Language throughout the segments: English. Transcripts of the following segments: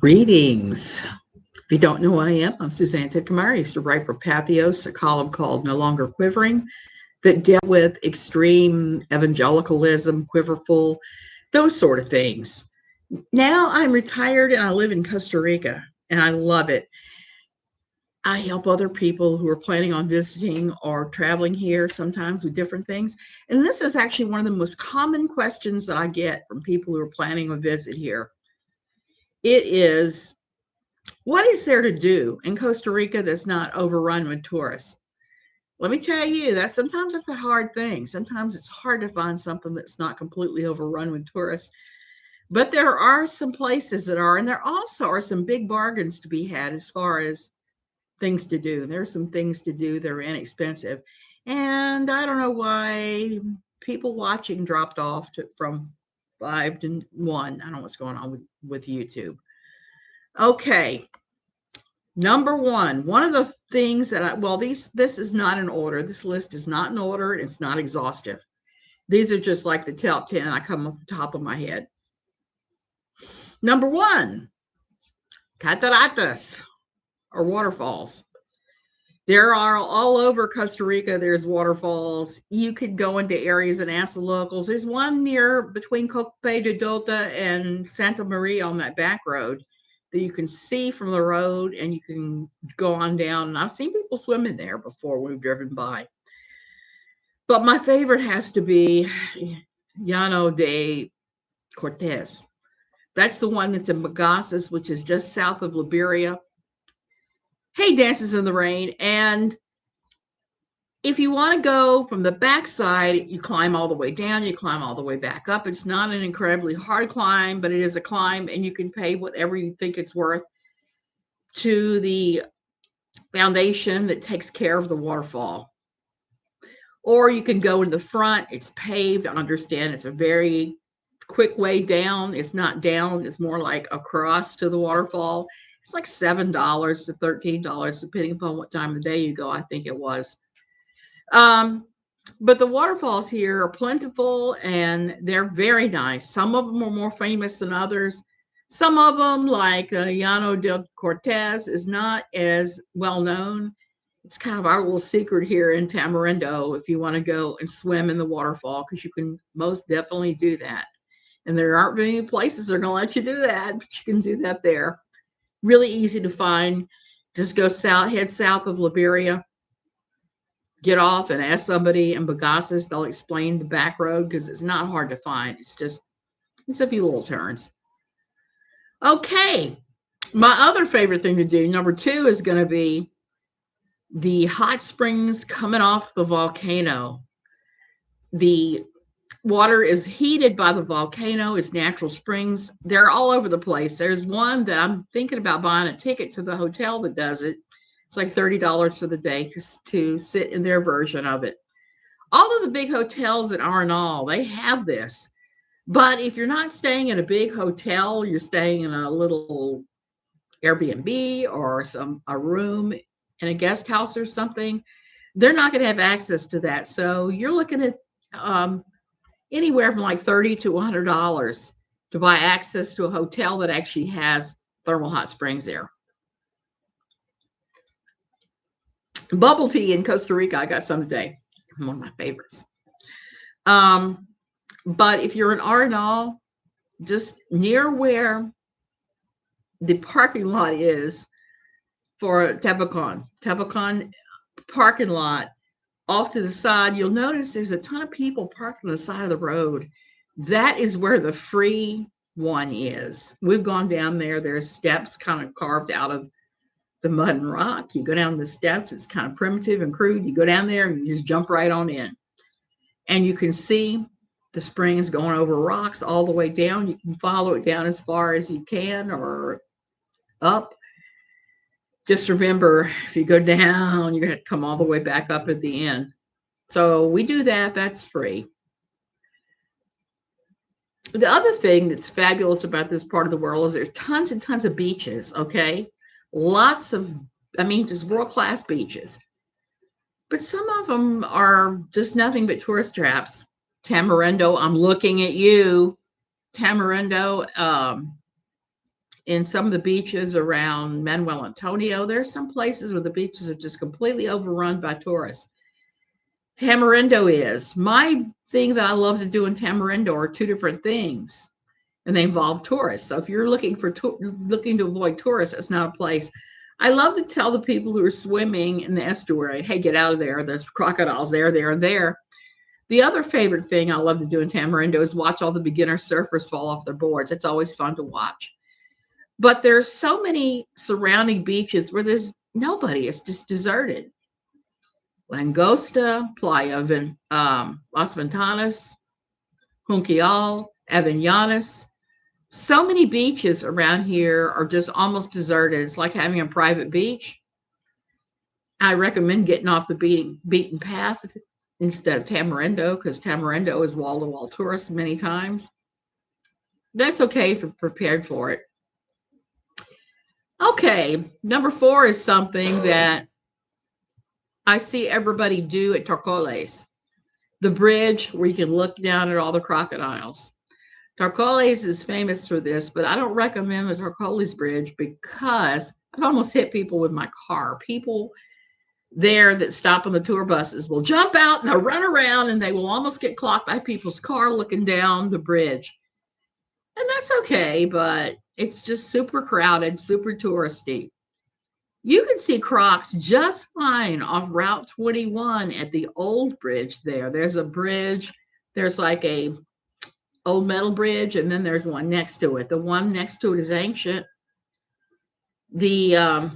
Greetings. If you don't know who I am, I'm Suzanne Titkamar. I used to write for Pathos, a column called No Longer Quivering that dealt with extreme evangelicalism, quiverful, those sort of things. Now I'm retired and I live in Costa Rica and I love it. I help other people who are planning on visiting or traveling here sometimes with different things. And this is actually one of the most common questions that I get from people who are planning a visit here. It is, what is there to do in Costa Rica that's not overrun with tourists? Let me tell you that sometimes it's a hard thing. Sometimes it's hard to find something that's not completely overrun with tourists. But there are some places that are, and there also are some big bargains to be had as far as things to do. There's some things to do that are inexpensive. And I don't know why people watching dropped off from 5 to 1. I don't know what's going on with YouTube. Okay. Number one of the things that this is not in order. This list is not in order. It's not exhaustive. These are just like the top 10. I come off the top of my head. Number 1, cataratas or waterfalls. There are all over Costa Rica. There's waterfalls. You could go into areas and ask the locals. There's one near between Copa de Dota and Santa Maria on that back road that you can see from the road, and you can go on down. And I've seen people swimming there before we've driven by. But my favorite has to be Llano de Cortez. That's the one that's in Bagaces, which is just south of Liberia. Hey, Dances in the Rain. And if you want to go from the backside, you climb all the way down, you climb all the way back up. It's not an incredibly hard climb, but it is a climb, and you can pay whatever you think it's worth to the foundation that takes care of the waterfall. Or you can go in the front. It's paved. I understand it's a very quick way down. It's not down. It's more like across to the waterfall. It's like $7 to $13, depending upon what time of day you go, I think it was. But the waterfalls here are plentiful and they're very nice. Some of them are more famous than others. Some of them, like Llano de Cortez, is not as well known. It's kind of our little secret here in Tamarindo if you want to go and swim in the waterfall, because you can most definitely do that. And there aren't many places that are going to let you do that, but you can do that there. Really easy to find. Just go south, head south of Liberia, get off and ask somebody in Bagaces. They'll explain the back road because it's not hard to find. It's a few little turns. Okay. My other favorite thing to do, number 2, is going to be the hot springs coming off the volcano. The water is heated by the volcano. It's natural springs. They're all over the place. There's one that I'm thinking about buying a ticket to the hotel that does it. It's like $30 for the day to sit in their version of it. All of the big hotels at Arnall, they have this. But if you're not staying in a big hotel, you're staying in a little Airbnb or a room in a guest house or something, they're not going to have access to that. So you're looking at anywhere from like $30 to $100 to buy access to a hotel that actually has thermal hot springs there. Bubble tea in Costa Rica, I got some today. One of my favorites. But if you're in Arnall, just near where the parking lot is for Tabacon parking lot, off to the side, you'll notice there's a ton of people parked on the side of the road. That is where the free one is. We've gone down there. There's steps kind of carved out of the mud and rock. You go down the steps. It's kind of primitive and crude. You go down there and you just jump right on in. And you can see the springs going over rocks all the way down. You can follow it down as far as you can or up. Just remember, if you go down, you're going to come all the way back up at the end. So we do that. That's free. The other thing that's fabulous about this part of the world is there's tons and tons of beaches, okay? Lots of, just world-class beaches. But some of them are just nothing but tourist traps. Tamarindo, I'm looking at you. Tamarindo in some of the beaches around Manuel Antonio. There's some places where the beaches are just completely overrun by tourists. Tamarindo is. My thing that I love to do in Tamarindo are two different things, and they involve tourists. So if you're looking to avoid tourists, it's not a place. I love to tell the people who are swimming in the estuary, hey, get out of there. There's crocodiles there, there, and there. The other favorite thing I love to do in Tamarindo is watch all the beginner surfers fall off their boards. It's always fun to watch. But there's so many surrounding beaches where there's nobody. It's just deserted. Langosta, Playa Las Ventanas, Junquial, Avellanas. So many beaches around here are just almost deserted. It's like having a private beach. I recommend getting off the beaten path instead of Tamarindo, because Tamarindo is wall-to-wall tourists many times. That's okay if you're prepared for it. Okay, number 4 is something that I see everybody do at Torcoles, the bridge where you can look down at all the crocodiles. Torcoles is famous for this, but I don't recommend the Torcoles Bridge because I've almost hit people with my car. People there that stop on the tour buses will jump out and they'll run around and they will almost get clocked by people's car looking down the bridge. And that's okay, but it's just super crowded, super touristy. You can see crocs just fine off Route 21 at the old bridge there. There's a bridge. There's like a old metal bridge, and then there's one next to it. The one next to it is ancient. The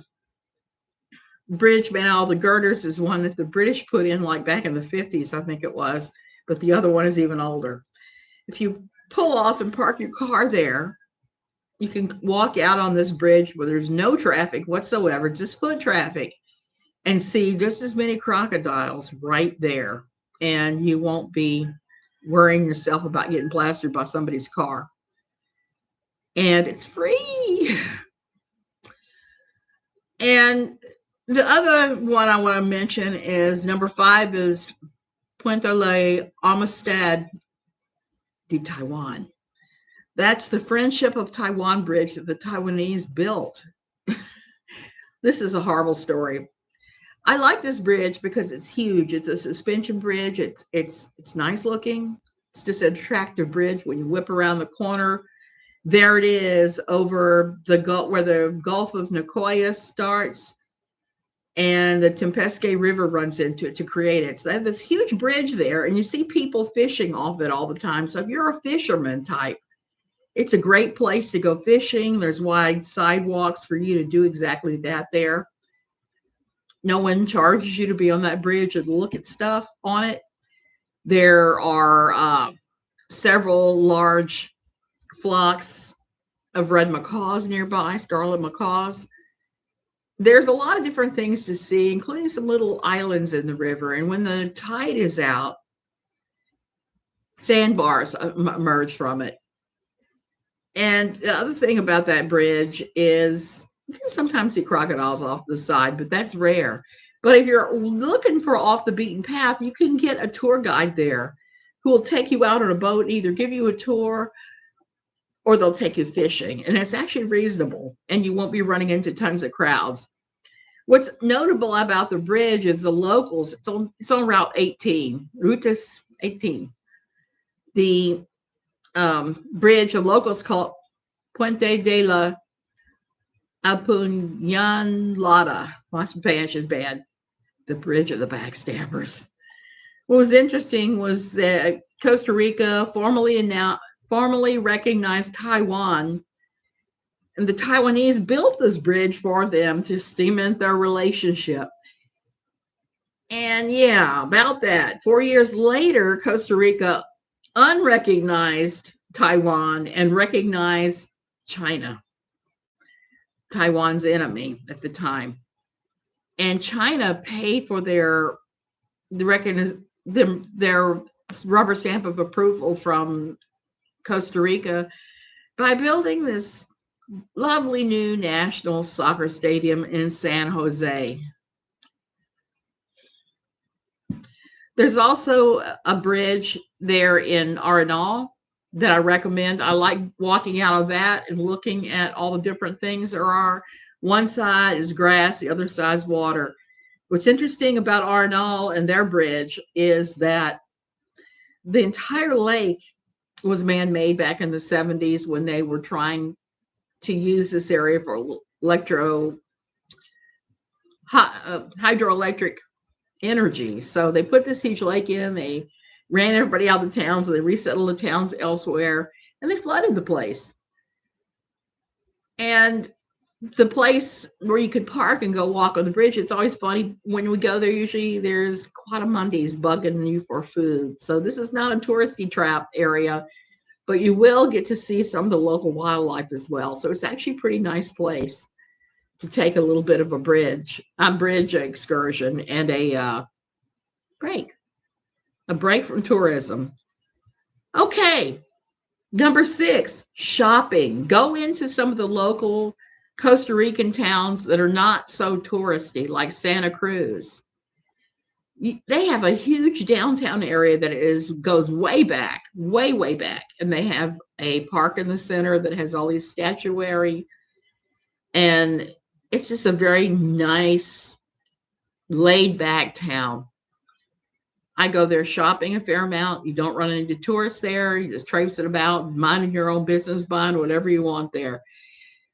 bridge, man, all the girders is one that the British put in like back in the 50s, I think it was. But the other one is even older. If you pull off and park your car there, you can walk out on this bridge where there's no traffic whatsoever, just foot traffic, and see just as many crocodiles right there. And you won't be worrying yourself about getting plastered by somebody's car. And it's free. And the other one I want to mention is number 5 is Puente la Amistad de Taiwan. That's the Friendship of Taiwan bridge that the Taiwanese built. This is a horrible story. I like this bridge because it's huge. It's a suspension bridge. It's nice looking. It's just an attractive bridge. When you whip around the corner, there it is over the Gulf, where the Gulf of Nicoya starts, and the Tempesque River runs into it to create it. So they have this huge bridge there, and you see people fishing off it all the time. So if you're a fisherman type, it's a great place to go fishing. There's wide sidewalks for you to do exactly that there. No one charges you to be on that bridge or to look at stuff on it. There are several large flocks of red macaws nearby, scarlet macaws. There's a lot of different things to see, including some little islands in the river. And when the tide is out, sandbars emerge from it. And the other thing about that bridge is you can sometimes see crocodiles off the side, but that's rare. But if you're looking for off the beaten path, you can get a tour guide there who will take you out on a boat and either give you a tour or they'll take you fishing. And it's actually reasonable, and you won't be running into tons of crowds. What's notable about the bridge is the locals. It's on Route 18, Rutas 18. The bridge, the locals call it Puente de la Apuñalada. My Spanish is bad. The bridge of the backstabbers. What was interesting was that Costa Rica formally recognized Taiwan, and the Taiwanese built this bridge for them to cement their relationship. And yeah, about that. 4 years later, Costa Rica unrecognized Taiwan and recognized China, Taiwan's enemy at the time. And China paid for their rubber stamp of approval from Costa Rica by building this lovely new national soccer stadium in San Jose. There's also a bridge there in Arenal that I recommend. I like walking out of that and looking at all the different things there are. One side is grass, the other side is water. What's interesting about Arnall and their bridge is that the entire lake was man-made back in the 70s when they were trying to use this area for hydroelectric energy. So they put this huge lake in, they ran everybody out of the towns, and they resettled the towns elsewhere, and they flooded the place. And the place where you could park and go walk on the bridge, it's always funny when we go there, usually there's quadamundis bugging you for food. So this is not a touristy trap area, but you will get to see some of the local wildlife as well. So it's actually a pretty nice place to take a little bit of a bridge excursion and a break from tourism. Okay, number 6, shopping. Go into some of the local Costa Rican towns that are not so touristy, like Santa Cruz. They have a huge downtown area that goes way back, way back, and they have a park in the center that has all these statuary, and it's just a very nice, laid-back town. I go there shopping a fair amount. You don't run into tourists there. You just traipsing about, minding your own business, buying whatever you want there.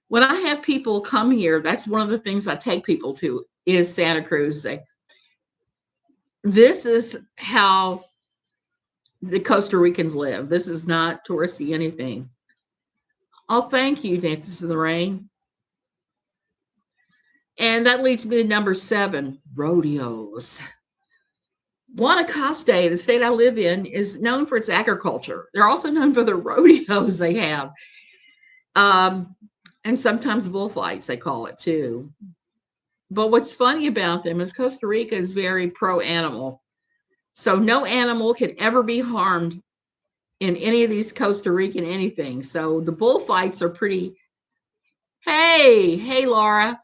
When I have people come here, that's one of the things I take people to is Santa Cruz. Say, this is how the Costa Ricans live. This is not touristy anything. Oh, thank you, Dances in the Rain. And that leads me to number 7, rodeos. Guanacaste, the state I live in, is known for its agriculture. They're also known for the rodeos they have. And sometimes bullfights, they call it too. But what's funny about them is Costa Rica is very pro-animal. So no animal can ever be harmed in any of these Costa Rican anything. So the bullfights are pretty, hey, Laura.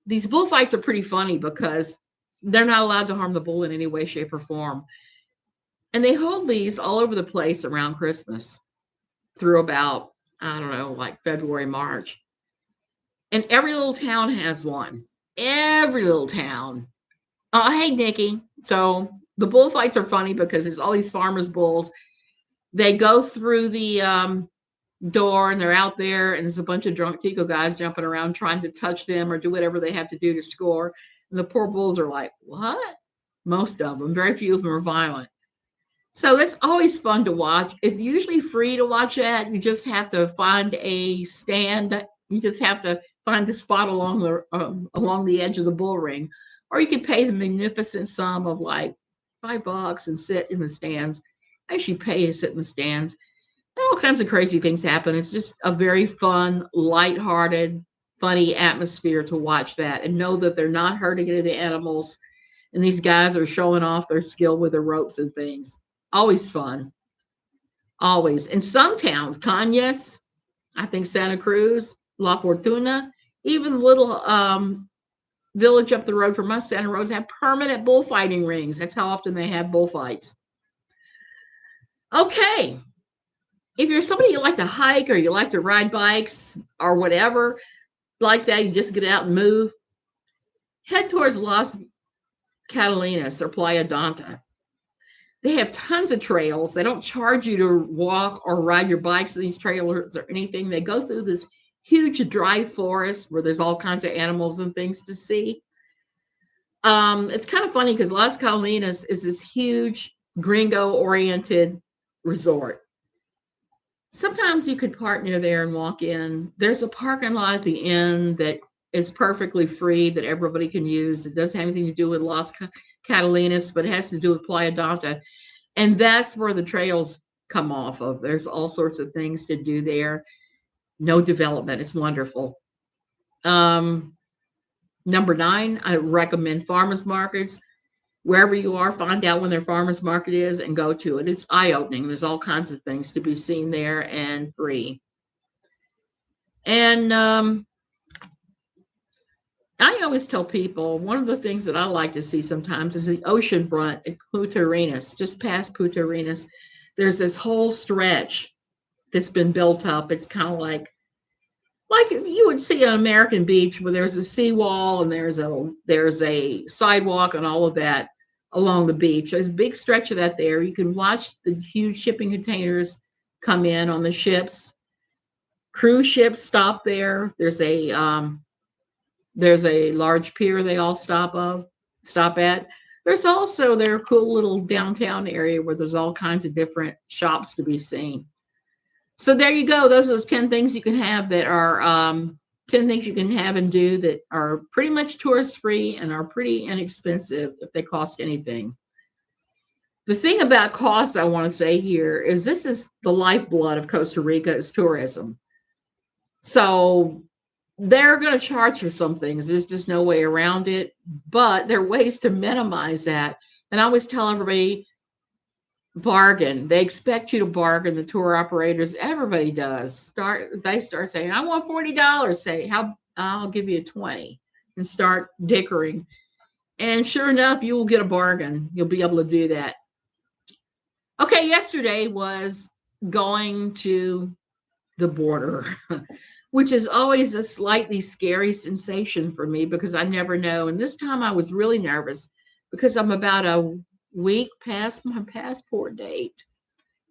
These bullfights are pretty funny because they're not allowed to harm the bull in any way, shape, or form. And they hold these all over the place around Christmas through about, I don't know, like February, March. And every little town has one. Every little town. Oh, hey, Nikki. So the bullfights are funny because there's all these farmers' bulls. They go through the door and they're out there, and there's a bunch of drunk Tico guys jumping around trying to touch them or do whatever they have to do to score. And the poor bulls are like, what? Most of them. Very few of them are violent. So that's always fun to watch. It's usually free to watch that. You just have to find a stand. You just have to find a spot along the edge of the bull ring. Or you can pay the magnificent sum of like $5 and sit in the stands. I actually pay to sit in the stands. And all kinds of crazy things happen. It's just a very fun, lighthearted, funny atmosphere to watch that and know that they're not hurting any of the animals. And these guys are showing off their skill with the ropes and things. Always fun. Always. In some towns, Cañas, I think Santa Cruz, La Fortuna, even little village up the road from us, Santa Rosa, have permanent bullfighting rings. That's how often they have bullfights. Okay. If you're somebody you like to hike or you like to ride bikes or whatever like that, you just get out and move, head towards Las Catalinas or Playa Donta. They have tons of trails. They don't charge you to walk or ride your bikes in these trailers or anything. They go through this huge dry forest where there's all kinds of animals and things to see. It's kind of funny because Las Catalinas is this huge gringo-oriented resort. Sometimes you could park near there and walk in. There's a parking lot at the end that is perfectly free that everybody can use. It doesn't have anything to do with Las Catalinas, but it has to do with Playa Donta. And that's where the trails come off of. There's all sorts of things to do there. No development. It's wonderful. Number 9, I recommend farmers markets. Wherever you are, find out when their farmers market is and go to it. It's eye-opening. There's all kinds of things to be seen there and free. And I always tell people one of the things that I like to see sometimes is the ocean front at Punta Arenas, just past Punta Arenas. There's this whole stretch that's been built up. It's kind of like you would see on American Beach, where there's a seawall and there's a sidewalk and all of that along the beach. There's a big stretch of that there. You can watch the huge shipping containers come in on the ships. Cruise ships stop there. There's a large pier they all stop at. There's also their cool little downtown area where there's all kinds of different shops to be seen. So there you go. Those are those 10 things you can have that are 10 things you can have and do that are pretty much tourist free and are pretty inexpensive if they cost anything. The thing about costs I want to say here is this is the lifeblood of Costa Rica is tourism. So they're going to charge for some things. There's just no way around it, but there are ways to minimize that. And I always tell everybody, bargain. They expect you to bargain. The tour operators, everybody does. They start saying, I want $40. Say, I'll give you 20 and start dickering. And sure enough, you will get a bargain. You'll be able to do that. Okay, yesterday was going to the border, which is always a slightly scary sensation for me because I never know. And this time I was really nervous because I'm about a week past my passport date.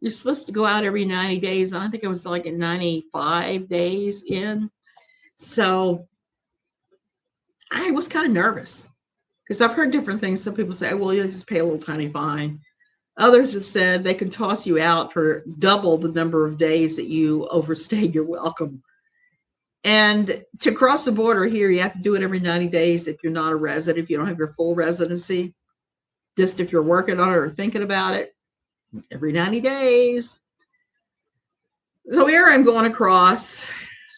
You're supposed to go out every 90 days. And I think I was like at 95 days in. So I was kind of nervous because I've heard different things. Some people say, well, you just pay a little tiny fine. Others have said they can toss you out for double the number of days that you overstayed your welcome. And to cross the border here, you have to do it every 90 days if you're not a resident, if you don't have your full residency. Just if you're working on it or thinking about it, every 90 days. So here I'm going across,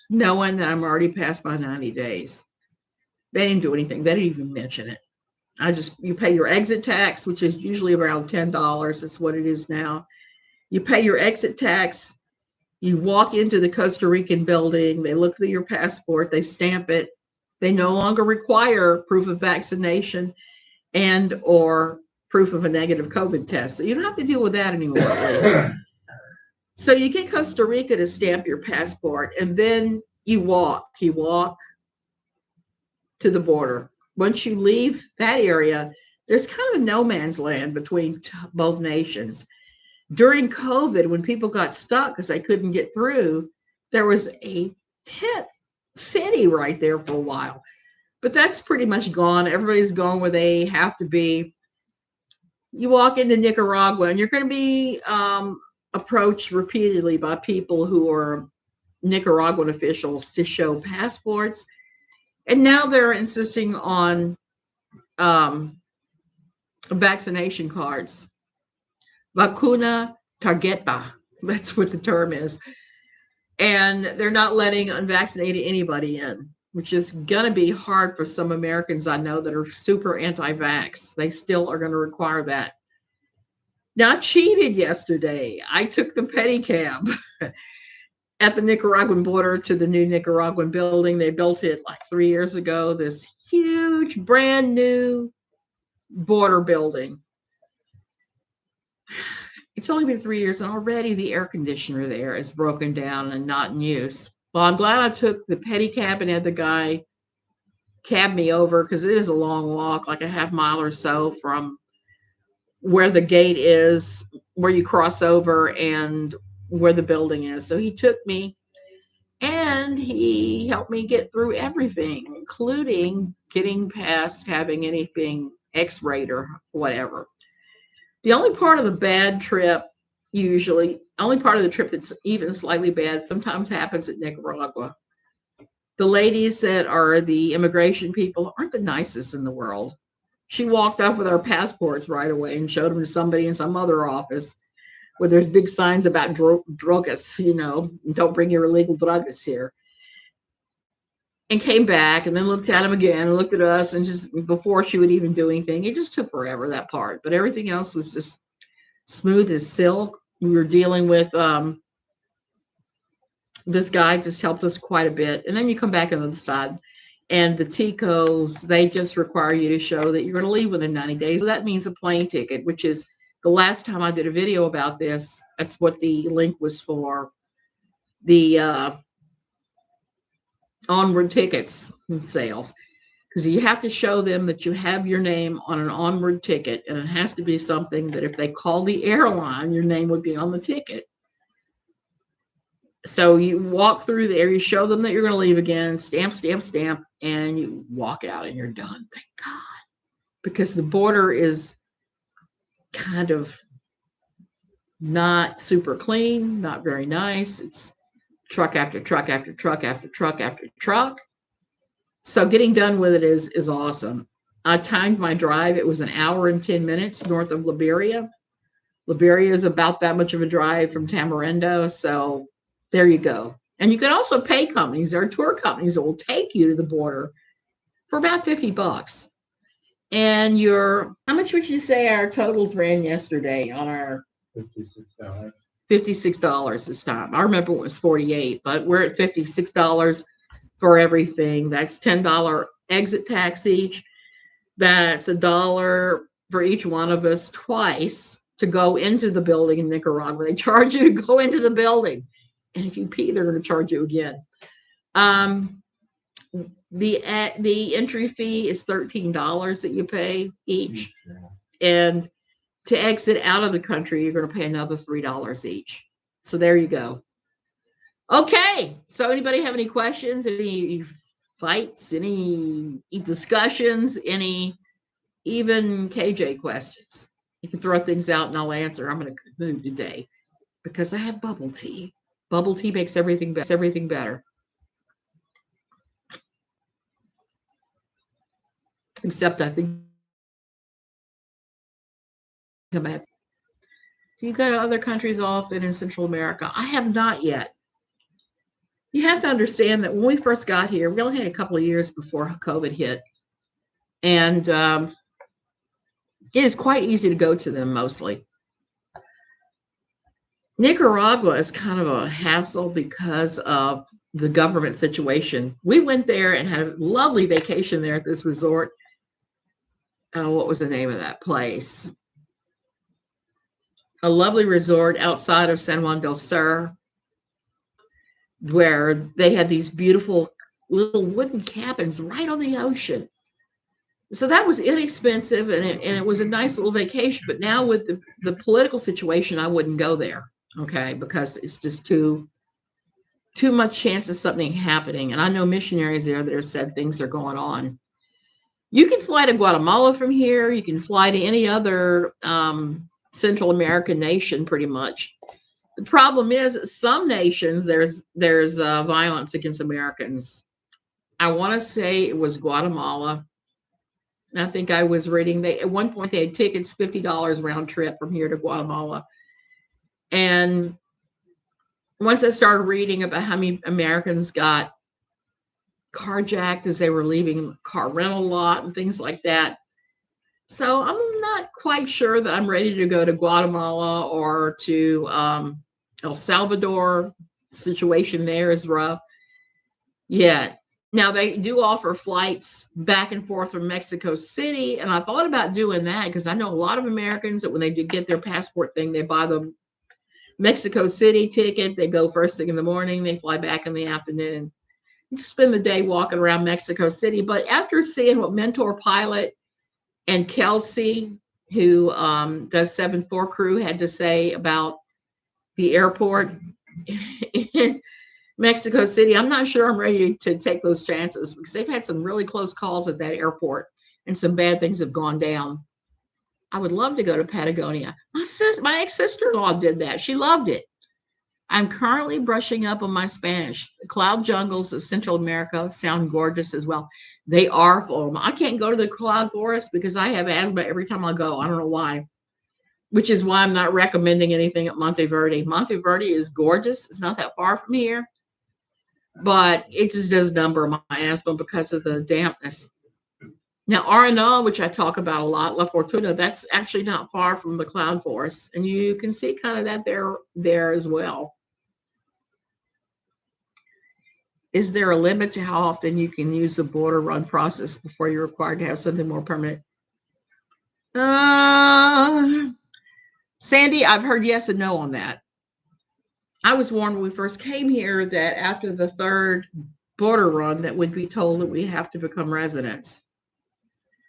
knowing that I'm already past my 90 days. They didn't do anything. They didn't even mention it. You pay your exit tax, which is usually around $10. That's what it is now. You pay your exit tax. You walk into the Costa Rican building. They look through your passport. They stamp it. They no longer require proof of vaccination and or proof of a negative COVID test. So you don't have to deal with that anymore, at least. So you get Costa Rica to stamp your passport, and then you walk. You walk to the border. Once you leave that area, there's kind of a no man's land between both nations. During COVID, when people got stuck because they couldn't get through, there was a tent city right there for a while. But that's pretty much gone. Everybody's gone where they have to be. You walk into Nicaragua, and you're going to be approached repeatedly by people who are Nicaraguan officials to show passports. And now they're insisting on vaccination cards. Vacuna tarjeta. That's what the term is. And they're not letting unvaccinated anybody in, which is going to be hard for some Americans I know that are super anti-vax. They still are going to require that. Now, I cheated yesterday. I took the pedicab at the Nicaraguan border to the new Nicaraguan building. They built it like 3 years ago, this huge, brand new border building. It's only been 3 years, and already the air conditioner there is broken down and not in use. Well, I'm glad I took the pedicab and had the guy cab me over because it is a long walk, like a half mile or so from where the gate is, where you cross over, and where the building is. So he took me and he helped me get through everything, including getting past having anything x-rayed or whatever. The only part of the bad trip, only part of the trip that's even slightly bad, sometimes happens at Nicaragua. The ladies that are the immigration people aren't the nicest in the world. She walked off with our passports right away and showed them to somebody in some other office where there's big signs about druggers, don't bring your illegal druggers here. And came back and then looked at them again and looked at us, and just before she would even do anything, it just took forever, that part. But everything else was just smooth as silk. We were dealing with this guy, just helped us quite a bit. And then you come back on the other side, and the Ticos, they just require you to show that you're going to leave within 90 days. So that means a plane ticket, which is the last time I did a video about this, that's what the link was for. The onward tickets and sales. Because you have to show them that you have your name on an onward ticket, and it has to be something that if they call the airline, your name would be on the ticket. So you walk through there, you show them that you're going to leave again, stamp, stamp, stamp, and you walk out and you're done. Thank God. Because the border is kind of not super clean, not very nice. It's truck after truck after truck after truck after truck. So getting done with it is awesome. I timed my drive. It was an hour and 10 minutes north of Liberia. Liberia is about that much of a drive from Tamarindo. So there you go. And you can also pay companies. There are tour companies that will take you to the border for about $50. And how much would you say our totals ran yesterday on our $56. $56 this time? I remember it was $48, but we're at $56 for everything. That's $10 exit tax each. That's $1 for each one of us twice to go into the building in Nicaragua. They charge you to go into the building. And if you pee, they're going to charge you again. The entry fee is $13 that you pay each. And to exit out of the country, you're going to pay another $3 each. So there you go. Okay. So anybody have any questions, any fights, any discussions, any even KJ questions? You can throw things out and I'll answer. I'm going to move today because I have bubble tea. Bubble tea makes everything better. Except I think do you go to other countries often in Central America? I have not yet. You have to understand that when we first got here, we only had a couple of years before COVID hit. And it is quite easy to go to them mostly. Nicaragua is kind of a hassle because of the government situation. We went there and had a lovely vacation there at this resort. What was the name of that place? A lovely resort outside of San Juan del Sur, where they had these beautiful little wooden cabins right on the ocean. So that was inexpensive, and it was a nice little vacation. But now with the political situation, I wouldn't go there, okay, because it's just too much chance of something happening. And I know missionaries there that have said things are going on. You can fly to Guatemala from here. You can fly to any other Central American nation, pretty much. The problem is some nations there's violence against Americans. I want to say it was Guatemala. I think I was reading at one point they had tickets $50 round trip from here to Guatemala. And once I started reading about how many Americans got carjacked as they were leaving the car rental lot and things like that. So I'm not quite sure that I'm ready to go to Guatemala or to El Salvador. The situation there is rough. Yeah. Now they do offer flights back and forth from Mexico City. And I thought about doing that because I know a lot of Americans that when they do get their passport thing, they buy the Mexico City ticket. They go first thing in the morning. They fly back in the afternoon. You spend the day walking around Mexico City. But after seeing what Mentor Pilot and Kelsey, who does 7-4 Crew, had to say about the airport in Mexico City, I'm not sure I'm ready to take those chances because they've had some really close calls at that airport and some bad things have gone down. I would love to go to Patagonia. My ex-sister-in-law did that. She loved it. I'm currently brushing up on my Spanish. The cloud jungles of Central America sound gorgeous as well. They are full. I can't go to the cloud forest because I have asthma every time I go. I don't know why, which is why I'm not recommending anything at Monteverde. Monteverde is gorgeous. It's not that far from here, but it just does number my asthma because of the dampness. Now, Arenal, which I talk about a lot, La Fortuna, that's actually not far from the cloud forest. And you can see kind of that there as well. Is there a limit to how often you can use the border run process before you're required to have something more permanent? Sandy, I've heard yes and no on that. I was warned when we first came here that after the third border run that we'd be told that we have to become residents.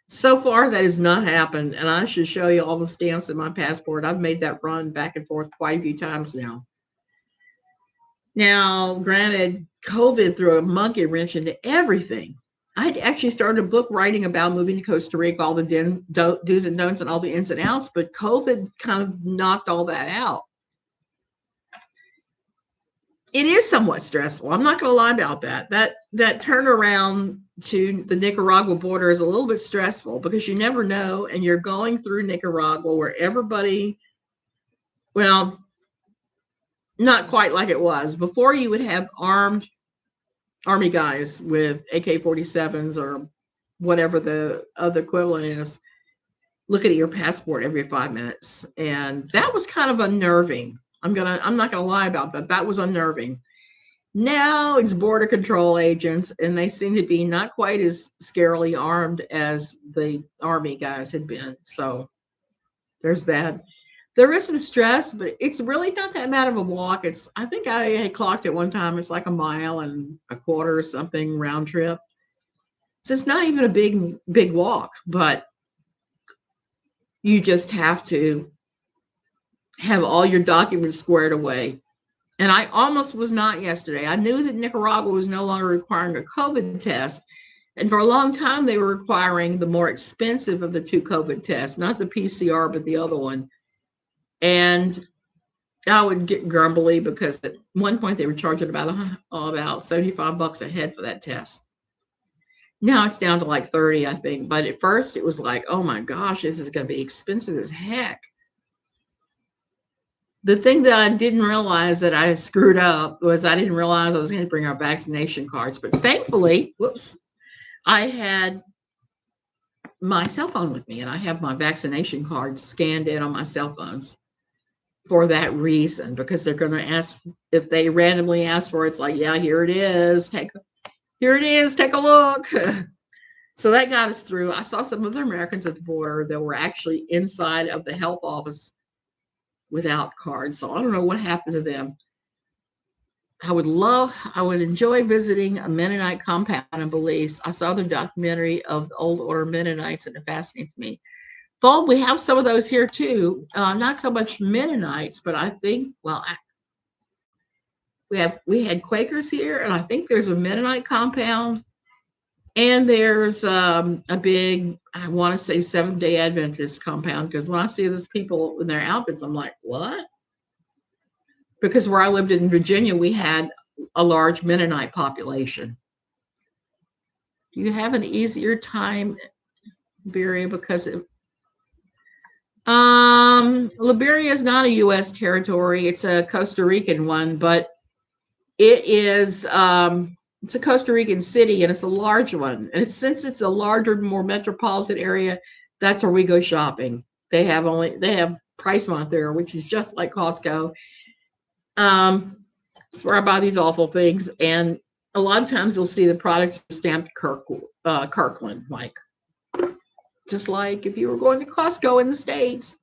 So far, that has not happened, and I should show you all the stamps in my passport. I've made that run back and forth quite a few times now. Now, granted, COVID threw a monkey wrench into everything. I'd actually started a book writing about moving to Costa Rica, all the do's and don'ts and all the ins and outs, but COVID kind of knocked all that out. It is somewhat stressful. I'm not going to lie about that. That turnaround to the Nicaragua border is a little bit stressful because you never know, and you're going through Nicaragua where everybody, well, not quite like it was. Before, you would have armed army guys with AK-47s or whatever the other equivalent is looking at your passport every 5 minutes, and that was kind of unnerving. I'm not gonna lie about that. That was unnerving. Now it's border control agents, and they seem to be not quite as scarily armed as the army guys had been. So there's that. There is some stress, but it's really not that bad of a walk. I think I had clocked it one time. It's like 1.25 miles or something round trip. So it's not even a big walk, but you just have to have all your documents squared away. And I almost was not yesterday. I knew that Nicaragua was no longer requiring a COVID test. And for a long time, they were requiring the more expensive of the 2 COVID tests, not the PCR, but the other one. And I would get grumbly because at one point they were charging about $75 a head for that test. Now it's down to like 30, I think. But at first it was like, oh my gosh, this is going to be expensive as heck. The thing that I didn't realize that I screwed up was I didn't realize I was going to bring our vaccination cards. But thankfully, I had my cell phone with me, and I have my vaccination cards scanned in on my cell phones for that reason, because they're going to ask, if they randomly ask for it, it's like, yeah, here it is. Take a look. So that got us through. I saw some other Americans at the border that were actually inside of the health office without cards. So I don't know what happened to them. I would enjoy visiting a Mennonite compound in Belize. I saw the documentary of the old order Mennonites, and it fascinates me. Well, we have some of those here too. Not so much Mennonites, but I think, we had Quakers here, and I think there's a Mennonite compound, and there's a big, I want to say, Seventh-day Adventist compound, because when I see these people in their outfits, I'm like, what? Because where I lived in Virginia, we had a large Mennonite population. Do you have an easier time, Liberia? Because Liberia is not a U.S. territory. It's a Costa Rican one, but it is, it's a Costa Rican city, and it's a large one. And since it's a larger, more metropolitan area, that's where we go shopping. They have Price Mart there, which is just like Costco. It's where I buy these awful things. And a lot of times you'll see the products stamped Kirkland, like, just like if you were going to Costco in the States.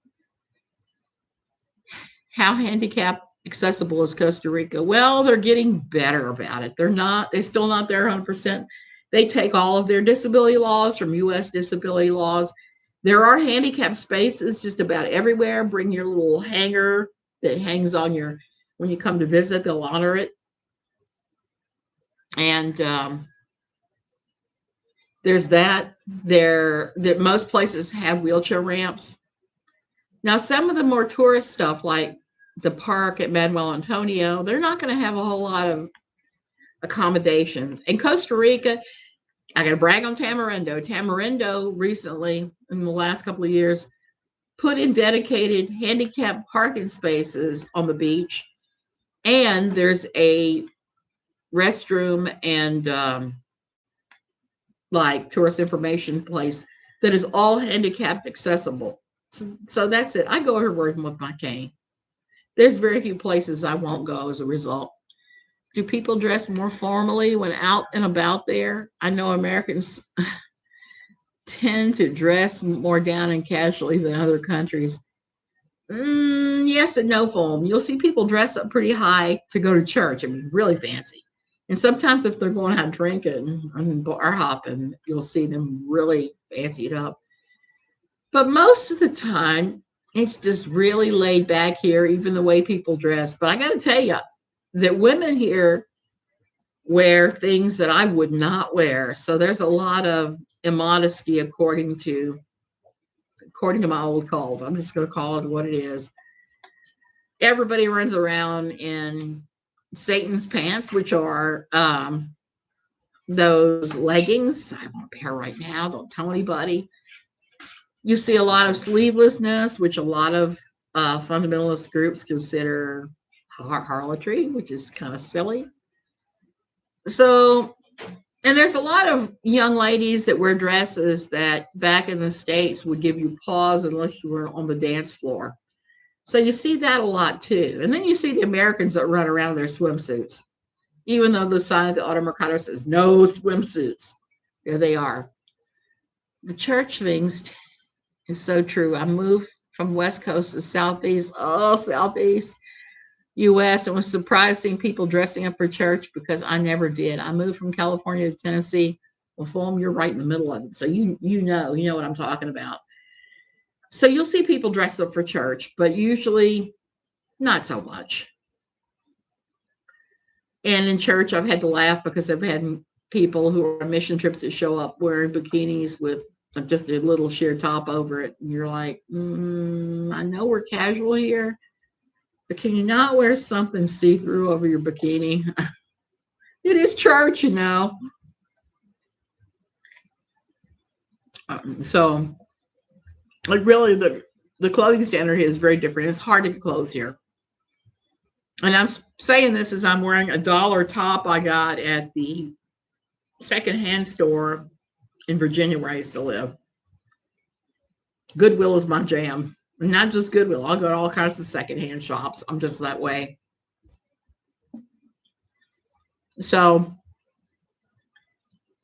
How handicapped accessible is Costa Rica? Well, they're getting better about it. They're still not there 100%. They take all of their disability laws from U.S. disability laws. There are handicap spaces just about everywhere. Bring your little hanger that hangs on when you come to visit, they'll honor it. And there's that. That most places have wheelchair ramps. Now, some of the more tourist stuff, like the park at Manuel Antonio, they're not going to have a whole lot of accommodations. In Costa Rica, I got to brag on Tamarindo. Tamarindo recently, in the last couple of years, put in dedicated handicapped parking spaces on the beach. And there's a restroom and like tourist information place that is all handicapped accessible. So that's it. I go everywhere with my cane. There's very few places I won't go as a result. Do people dress more formally when out and about there? I know Americans tend to dress more down and casually than other countries. Yes and no for them. You'll see people dress up pretty high to go to church. I mean, really fancy. And sometimes if they're going out drinking and bar hopping, you'll see them really fancied up. But most of the time, it's just really laid back here, even the way people dress. But I got to tell you that women here wear things that I would not wear. So there's a lot of immodesty according to my old cult. I'm just going to call it what it is. Everybody runs around in Satan's pants, which are those leggings. I have a pair right now. Don't tell anybody. You see a lot of sleevelessness, which a lot of fundamentalist groups consider harlotry, which is kind of silly. So, and there's a lot of young ladies that wear dresses that back in the States would give you pause unless you were on the dance floor. So you see that a lot too. And then you see the Americans that run around in their swimsuits, even though the sign at the Auto Mercado says no swimsuits. There they are. The church things is so true. I moved from West Coast to Southeast. Oh, Southeast U.S. and was surprised seeing people dressing up for church because I never did. I moved from California to Tennessee. Well, Fulham, you're right in the middle of it. So you know what I'm talking about. So you'll see people dress up for church, but usually not so much. And in church, I've had to laugh because I've had people who are on mission trips that show up wearing bikinis with just a little sheer top over it. And you're like, I know we're casual here, but can you not wear something see-through over your bikini? It is church, you know. So, like, really, the clothing standard here is very different. It's hard to get clothes here. And I'm saying this as I'm wearing a $1 top I got at the secondhand store in Virginia where I used to live. Goodwill is my jam. Not just Goodwill. I'll go to all kinds of secondhand shops. I'm just that way. So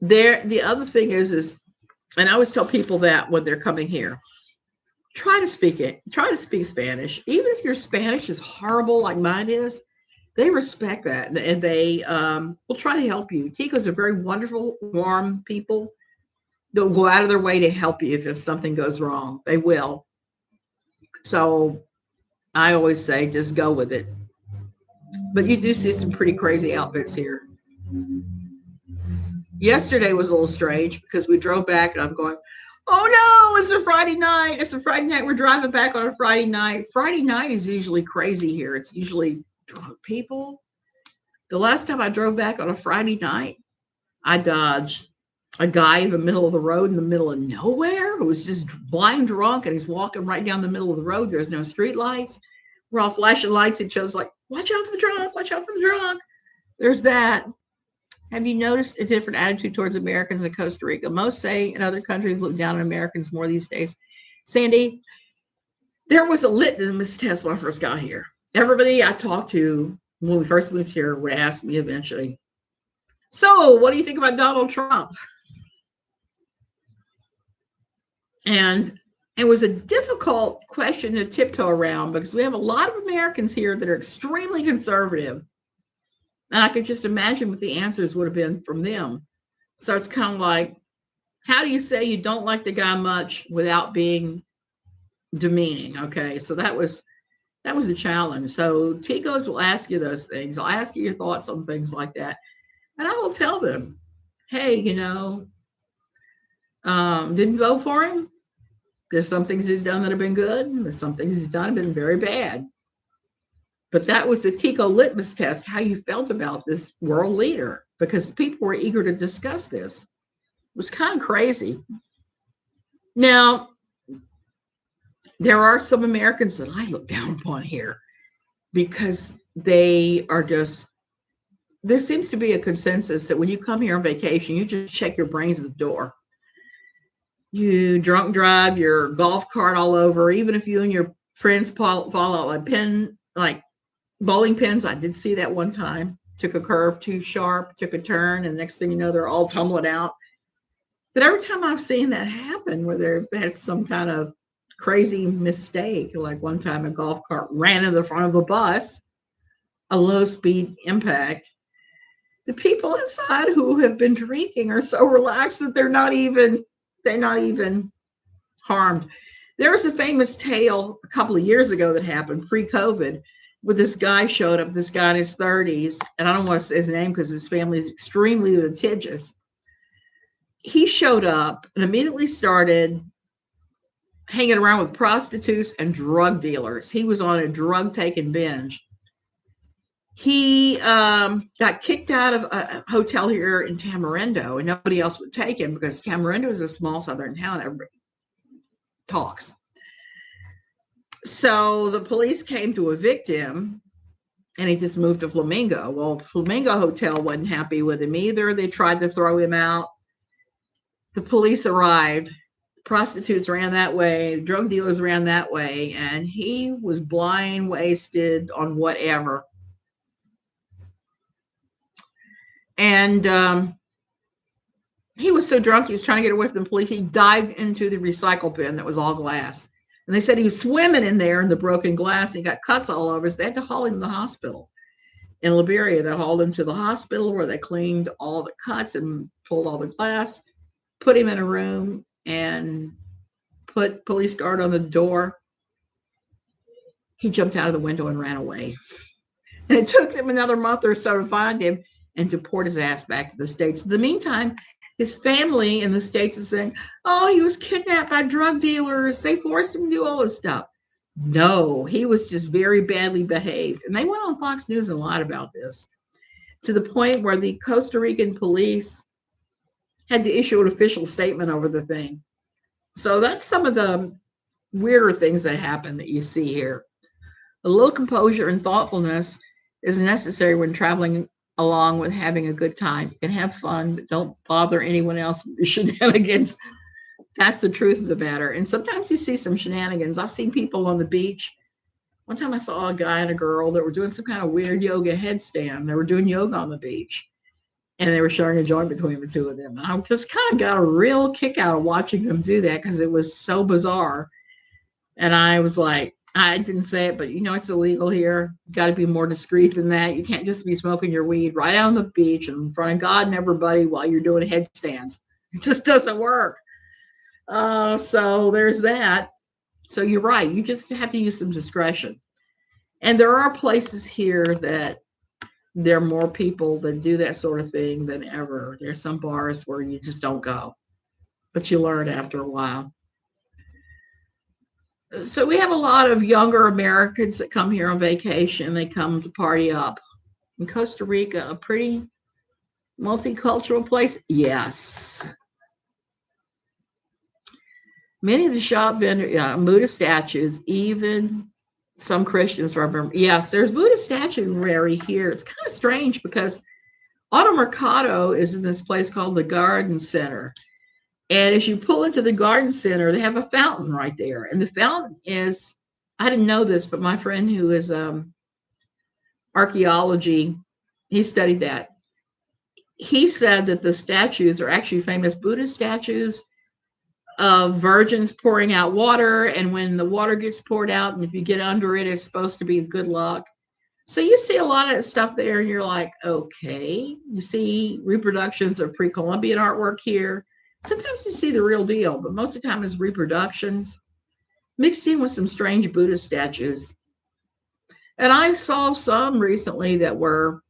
the other thing is, and I always tell people that when they're coming here, try to speak Spanish. Even if your Spanish is horrible like mine is, they respect that and they will try to help you. Ticos are very wonderful, warm people. They'll go out of their way to help you if something goes wrong. They will. So I always say, just go with it. But you do see some pretty crazy outfits here. Yesterday was a little strange because we drove back and I'm going, oh no, it's a Friday night. It's a Friday night. We're driving back on a Friday night. Friday night is usually crazy here. It's usually drunk people. The last time I drove back on a Friday night, I dodged a guy in the middle of the road in the middle of nowhere who was just blind drunk and he's walking right down the middle of the road. There's no street lights. We're all flashing lights at each other's like, watch out for the drunk, watch out for the drunk. There's that. Have you noticed a different attitude towards Americans in Costa Rica? Most say in other countries look down on Americans more these days. Sandy, there was a litmus test when I first got here. Everybody I talked to when we first moved here would ask me eventually, so what do you think about Donald Trump? And it was a difficult question to tiptoe around because we have a lot of Americans here that are extremely conservative. And I could just imagine what the answers would have been from them. So it's kind of like, how do you say you don't like the guy much without being demeaning? Okay, so that was a challenge. So Ticos will ask you those things. I'll ask you your thoughts on things like that. And I will tell them, hey, didn't vote for him. There's some things he's done that have been good. There's some things he's done have been very bad. But that was the Tico litmus test, how you felt about this world leader, because people were eager to discuss this. It was kind of crazy. Now, there are some Americans that I look down upon here because they are just, there seems to be a consensus that when you come here on vacation, you just check your brains at the door. You drunk drive your golf cart all over, even if you and your friends fall out like bowling pins. I did see that one time. Took a curve too sharp, took a turn, and next thing you know, they're all tumbling out. But every time I've seen that happen, where they've had some kind of crazy mistake. Like one time a golf cart ran in the front of a bus, a low speed impact. The people inside who have been drinking are so relaxed that they're not even harmed. There was a famous tale a couple of years ago that happened pre-COVID, where this guy showed up, this guy in his 30s, and I don't want to say his name because his family is extremely litigious. He showed up and immediately started hanging around with prostitutes and drug dealers. He was on a drug taking binge. He got kicked out of a hotel here in Tamarindo, and nobody else would take him because Tamarindo is a small southern town. Everybody talks. So the police came to evict him, and he just moved to Flamingo. Well, the Flamingo Hotel wasn't happy with him either. They tried to throw him out. The police arrived. Prostitutes ran that way. Drug dealers ran that way. And he was blind, wasted on whatever. And he was so drunk, he was trying to get away from the police. He dived into the recycle bin that was all glass. And they said he was swimming in there in the broken glass. And he got cuts all over. So they had to haul him to the hospital. In Liberia, they hauled him to the hospital where they cleaned all the cuts and pulled all the glass, put him in a room, and put police guard on the door. He jumped out of the window and ran away. And it took them another month or so to find him and deport his ass back to the States. In the meantime, his family in the States is saying, oh, he was kidnapped by drug dealers. They forced him to do all this stuff. No, he was just very badly behaved. And they went on Fox News and lied about this to the point where the Costa Rican police had to issue an official statement over the thing. So that's some of the weirder things that happen that you see here. A little composure and thoughtfulness is necessary when traveling along with having a good time. You can have fun, but don't bother anyone else with your shenanigans. That's the truth of the matter. And sometimes you see some shenanigans. I've seen people on the beach. One time I saw a guy and a girl that were doing some kind of weird yoga headstand. They were doing yoga on the beach. And they were sharing a joint between the two of them. And I just kind of got a real kick out of watching them do that because it was so bizarre. And I was like, I didn't say it, but it's illegal here. You got to be more discreet than that. You can't just be smoking your weed right out on the beach in front of God and everybody while you're doing headstands. It just doesn't work. So there's that. So you're right. You just have to use some discretion. And there are places here that there are more people that do that sort of thing than ever. There's some bars where you just don't go, but you learn after a while. So we have a lot of younger Americans that come here on vacation. They come to party up. In Costa Rica, a pretty multicultural place? Yes. Many of the shop vendors, Buddha statues, even some Christians remember. Yes, there's Buddha statuary here. It's kind of strange because Auto Mercado is in this place called the Garden Center. And as you pull into the garden center, they have a fountain right there. And the fountain is, I didn't know this, but my friend who is archaeology, he studied that. He said that the statues are actually famous Buddhist statues of virgins pouring out water. And when the water gets poured out, and if you get under it, it's supposed to be good luck. So you see a lot of stuff there, and you're like, okay. You see reproductions of pre-Columbian artwork here. Sometimes you see the real deal, but most of the time it's reproductions mixed in with some strange Buddhist statues. And I saw some recently that were,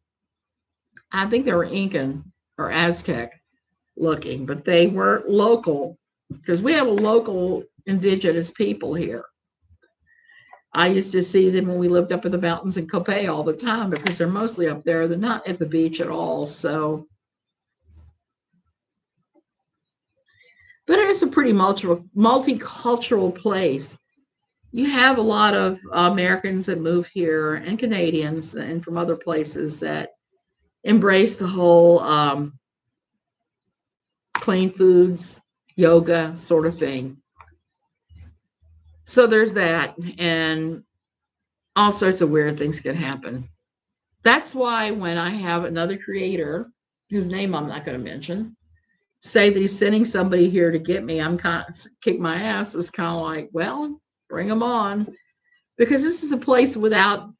I think they were Incan or Aztec looking, but they weren't local because we have a local indigenous people here. I used to see them when we lived up in the mountains in Copay all the time because they're mostly up there. They're not at the beach at all. So, but it is a pretty multicultural place. You have a lot of Americans that move here and Canadians and from other places that embrace the whole clean foods, yoga sort of thing. So there's that, and all sorts of weird things can happen. That's why when I have another creator, whose name I'm not going to mention, say that he's sending somebody here to get me, I'm kind of kick my ass. It's kind of like, well, bring them on, because this is a place without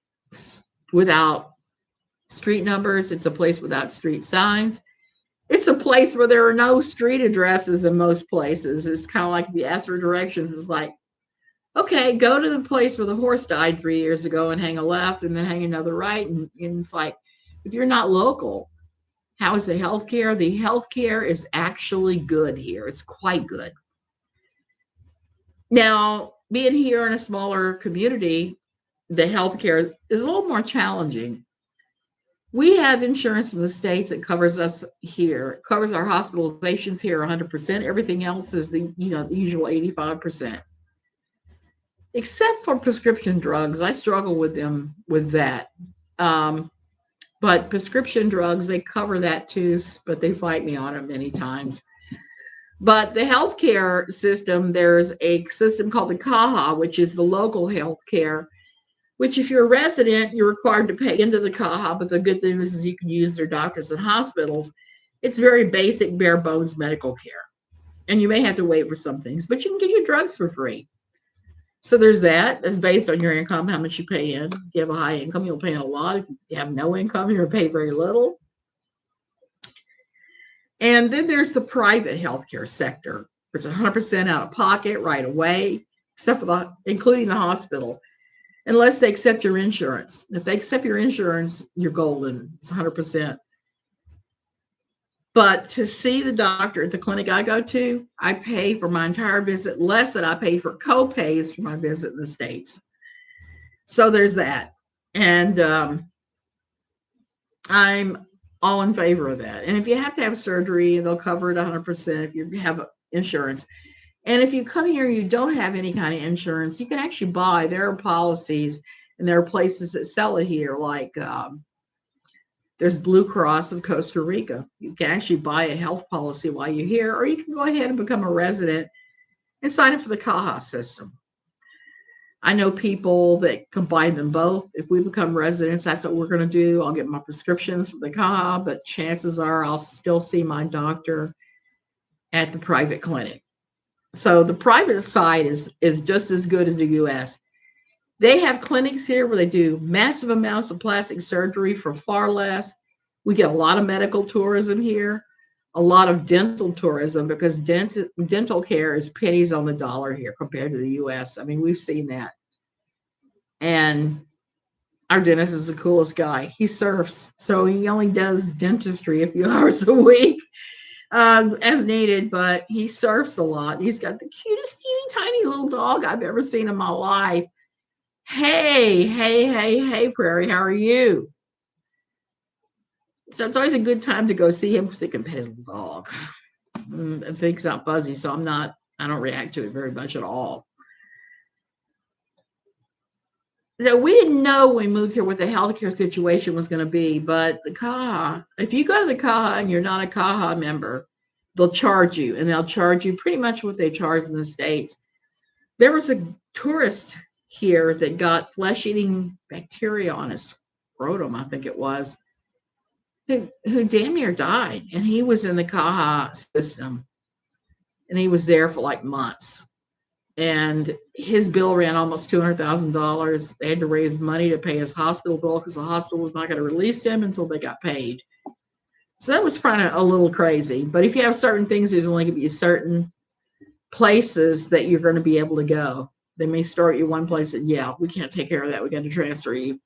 street numbers. It's a place without street signs. It's a place where there are no street addresses in most places. It's kind of like if you ask for directions, it's like, okay, go to the place where the horse died 3 years ago and hang a left and then hang another right. And it's like, if you're not local, how is the healthcare? The healthcare is actually good here. It's quite good. Now, being here in a smaller community, the healthcare is a little more challenging. We have insurance from the states that covers us here. It covers our hospitalizations here 100%. Everything else is the usual 85%. Except for prescription drugs. I struggle with them with that. But prescription drugs, they cover that too, but they fight me on it many times. But the healthcare system, there's a system called the CAHA, which is the local healthcare, which if you're a resident, you're required to pay into the CAHA. But the good news is you can use their doctors and hospitals. It's very basic, bare bones medical care. And you may have to wait for some things, but you can get your drugs for free. So there's that. That's based on your income, how much you pay in. If you have a high income, you'll pay in a lot. If you have no income, you'll pay very little. And then there's the private healthcare sector. It's 100% out of pocket right away, except for including the hospital, unless they accept your insurance. If they accept your insurance, you're golden. It's 100%. But to see the doctor at the clinic I go to, I pay for my entire visit less than I paid for co-pays for my visit in the States. So there's that. And I'm all in favor of that. And if you have to have surgery, they'll cover it 100% if you have insurance. And if you come here and you don't have any kind of insurance, you can actually buy. There are policies and there are places that sell it here, like there's Blue Cross of Costa Rica. You can actually buy a health policy while you're here, or you can go ahead and become a resident and sign up for the CAHA system. I know people that combine them both. If we become residents, that's what we're going to do. I'll get my prescriptions from the CAHA, but chances are I'll still see my doctor at the private clinic. So the private side is just as good as the U.S. They have clinics here where they do massive amounts of plastic surgery for far less. We get a lot of medical tourism here, a lot of dental tourism, because dental care is pennies on the dollar here compared to the U.S. I mean, we've seen that. And our dentist is the coolest guy. He surfs, so he only does dentistry a few hours a week as needed, but he surfs a lot. He's got the cutest, teeny, tiny little dog I've ever seen in my life. Hey, Prairie, how are you? So it's always a good time to go see him so he can pet his little dog. I think it's not fuzzy, so I don't react to it very much at all. So we didn't know when we moved here what the healthcare situation was going to be, but the CAHA, if you go to the CAHA and you're not a CAHA member, they'll charge you, and they'll charge you pretty much what they charge in the States. There was a tourist here that got flesh-eating bacteria on his scrotum, I think it was, who damn near died. And he was in the CAHA system, and he was there for like months. And his bill ran almost $200,000. They had to raise money to pay his hospital bill because the hospital was not going to release him until they got paid. So that was kind of a little crazy. But if you have certain things, there's only going to be certain places that you're going to be able to go. They may start you one place and, yeah, we can't take care of that. We got to transfer you.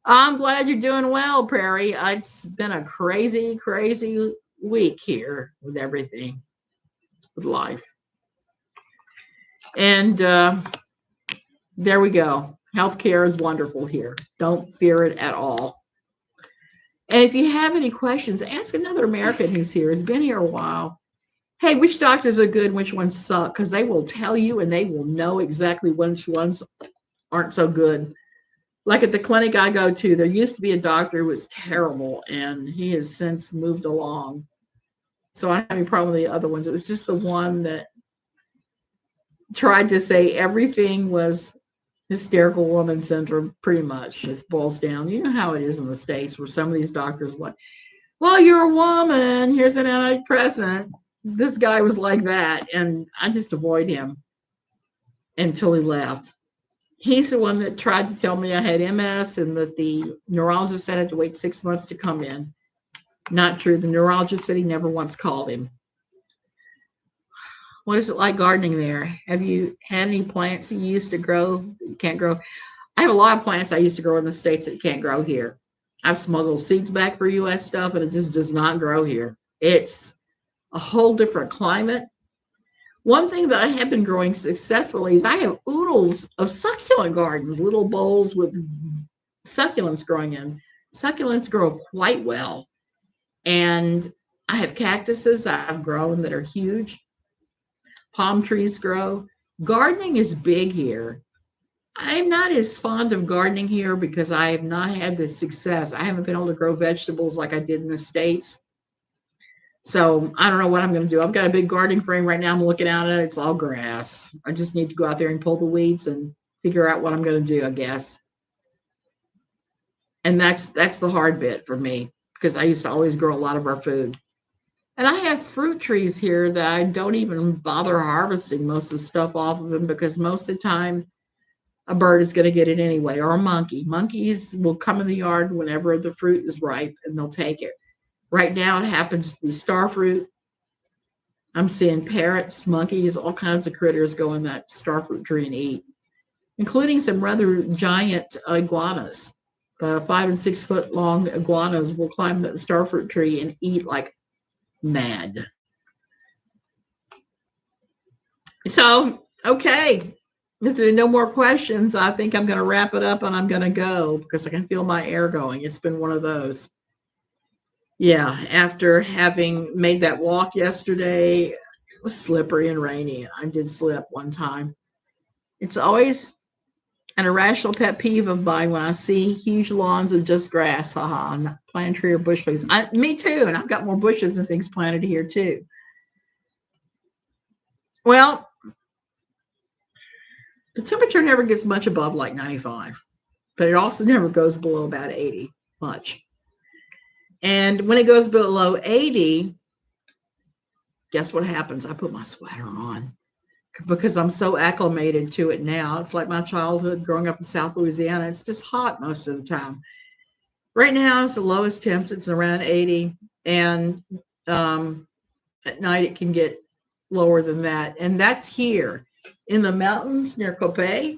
I'm glad you're doing well, Prairie. It's been a crazy, crazy week here with everything, with life. And there we go. Healthcare is wonderful here. Don't fear it at all. And if you have any questions, ask another American who's here, has been here a while. Hey, which doctors are good, which ones suck? Because they will tell you, and they will know exactly which ones aren't so good. Like at the clinic I go to, there used to be a doctor who was terrible, and he has since moved along. So I don't have any problem with the other ones. It was just the one that tried to say everything was hysterical woman syndrome, pretty much. It boils down. You know how it is in the States, where some of these doctors like, Well, you're a woman. Here's an antidepressant. This guy was like that, and I just avoid him until he left. He's the one that tried to tell me I had MS and that the neurologist said I had to wait 6 months to come in. Not true. The neurologist said he never once called him. What is it like gardening there? Have you had any plants you used to grow that you can't grow? I have a lot of plants I used to grow in the States that you can't grow here. I've smuggled seeds back for US stuff, and it just does not grow here. It's a whole different climate. One thing that I have been growing successfully is I have oodles of succulent gardens, little bowls with succulents growing in. Succulents grow quite well. And I have cactuses I've grown that are huge. Palm trees grow. Gardening is big here. I'm not as fond of gardening here because I have not had the success. I haven't been able to grow vegetables like I did in the States. So I don't know what I'm going to do. I've got a big gardening frame right now. I'm looking at it. It's all grass. I just need to go out there and pull the weeds and figure out what I'm going to do, I guess. And that's the hard bit for me because I used to always grow a lot of our food. And I have fruit trees here that I don't even bother harvesting most of the stuff off of them because most of the time a bird is going to get it anyway, or a monkey. Monkeys will come in the yard whenever the fruit is ripe and they'll take it. Right now it happens to be star fruit. I'm seeing parrots, monkeys, all kinds of critters go in that starfruit tree and eat, including some rather giant iguanas. The 5 and 6 foot long iguanas will climb the starfruit tree and eat like mad. So, okay. If there are no more questions, I think I'm going to wrap it up and I'm going to go because I can feel my air going. It's been one of those. Yeah, after having made that walk yesterday, it was slippery and rainy. I did slip one time. It's always an irrational pet peeve of mine when I see huge lawns of just grass. Haha, not plant tree or bush leaves. Me too, and I've got more bushes and things planted here too. Well, the temperature never gets much above like 95, but it also never goes below about 80 much. And when it goes below 80, guess what happens? I put my sweater on because I'm so acclimated to it now. It's like my childhood growing up in South Louisiana. It's just hot most of the time. Right now, it's the lowest temps. It's around 80. And at night, it can get lower than that. And that's here. In the mountains near Copa,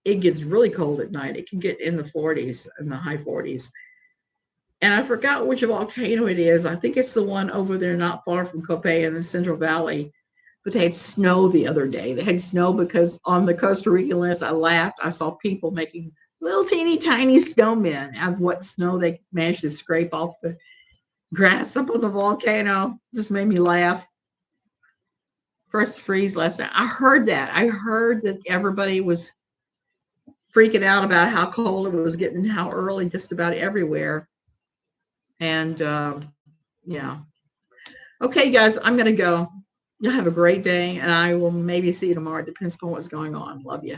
it gets really cold at night. It can get in the 40s, in the high 40s. And I forgot which volcano it is. I think it's the one over there not far from Copa in the Central Valley. But they had snow the other day. They had snow because on the Costa Rican list, I laughed. I saw people making little teeny tiny snowmen out of what snow they managed to scrape off the grass up on the volcano. Just made me laugh. First freeze last night. I heard that. I heard that everybody was freaking out about how cold it was getting, how early just about everywhere. And yeah. Okay, guys, I'm going to go. You'll have a great day, and I will maybe see you tomorrow. It depends upon what's going on. Love you.